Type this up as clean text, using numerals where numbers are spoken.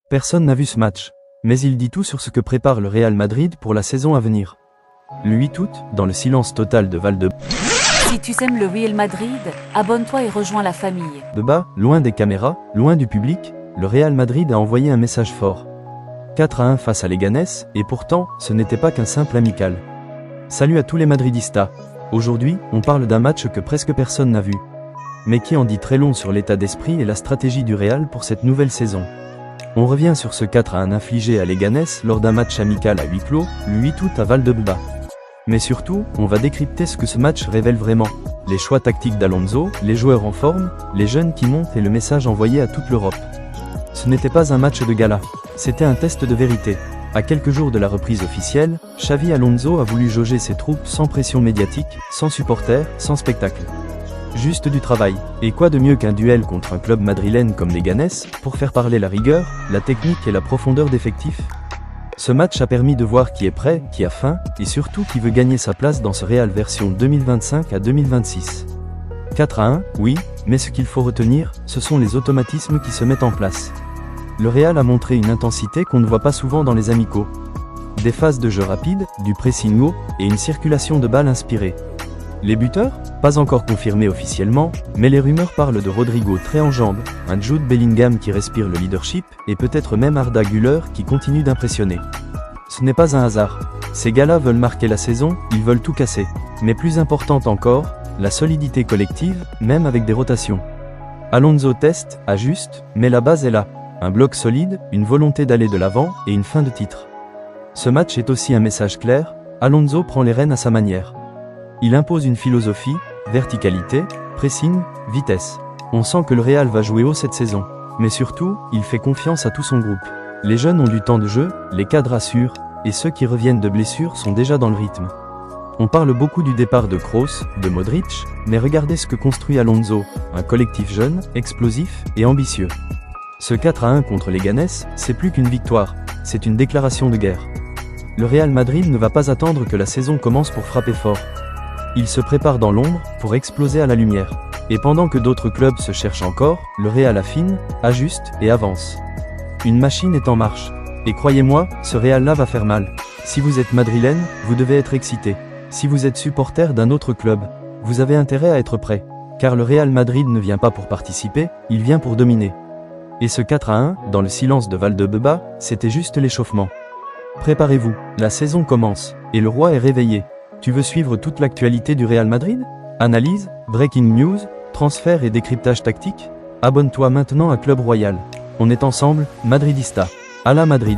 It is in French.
Personne n'a vu ce match, mais il dit tout sur ce que prépare le Real Madrid pour la saison à venir. Le 8 août, dans le silence total de Valdebebas, Si tu aimes le Real Madrid, abonne-toi et rejoins la famille. loin des caméras, loin du public, le Real Madrid a envoyé un message fort. 4-1 face à Leganés, et pourtant, ce n'était pas qu'un simple amical. Salut à tous les Madridistas. Aujourd'hui, on parle d'un match que presque personne n'a vu, mais qui en dit très long sur l'état d'esprit et la stratégie du Real pour cette nouvelle saison. On revient sur ce 4-1 infligé à Leganés lors d'un match amical à huis clos, le 8 août à Valdebebas. Mais surtout, on va décrypter ce que ce match révèle vraiment. Les choix tactiques d'Alonso, les joueurs en forme, les jeunes qui montent et le message envoyé à toute l'Europe. Ce n'était pas un match de gala, c'était un test de vérité. À quelques jours de la reprise officielle, Xavi Alonso a voulu jauger ses troupes sans pression médiatique, sans supporters, sans spectacle. Juste du travail. Et quoi de mieux qu'un duel contre un club madrilène comme Leganés, pour faire parler la rigueur, la technique et la profondeur d'effectifs? Ce match a permis de voir qui est prêt, qui a faim, et surtout qui veut gagner sa place dans ce Real version 2025 à 2026. 4-1, oui, mais ce qu'il faut retenir, ce sont les automatismes qui se mettent en place. Le Real a montré une intensité qu'on ne voit pas souvent dans les amicaux. Des phases de jeu rapides, du pressing haut, et une circulation de balles inspirée. Les buteurs? Pas encore confirmés officiellement, mais les rumeurs parlent de Rodrigo très en jambes, un Jude Bellingham qui respire le leadership, et peut-être même Arda Güler qui continue d'impressionner. Ce n'est pas un hasard. Ces gars-là veulent marquer la saison, ils veulent tout casser. Mais plus importante encore, la solidité collective, même avec des rotations. Alonso teste, ajuste, mais la base est là. Un bloc solide, une volonté d'aller de l'avant, et une fin de titre. Ce match est aussi un message clair, Alonso prend les rênes à sa manière. Il impose une philosophie, verticalité, pressing, vitesse. On sent que le Real va jouer haut cette saison. Mais surtout, il fait confiance à tout son groupe. Les jeunes ont du temps de jeu, les cadres assurent, et ceux qui reviennent de blessures sont déjà dans le rythme. On parle beaucoup du départ de Kroos, de Modric, mais regardez ce que construit Alonso, un collectif jeune, explosif et ambitieux. Ce 4-1 contre Leganés, c'est plus qu'une victoire, c'est une déclaration de guerre. Le Real Madrid ne va pas attendre que la saison commence pour frapper fort. Il se prépare dans l'ombre, pour exploser à la lumière. Et pendant que d'autres clubs se cherchent encore, le Real affine, ajuste et avance. Une machine est en marche. Et croyez-moi, ce Real-là va faire mal. Si vous êtes madrilène, vous devez être excité. Si vous êtes supporter d'un autre club, vous avez intérêt à être prêt. Car le Real Madrid ne vient pas pour participer, il vient pour dominer. Et ce 4-1, dans le silence de Valdebebas, c'était juste l'échauffement. Préparez-vous, la saison commence, et le roi est réveillé. Tu veux suivre toute l'actualité du Real Madrid? Analyse, breaking news, transfert et décryptage tactique? Abonne-toi maintenant à Club Royal. On est ensemble, Madridista. À la Madrid.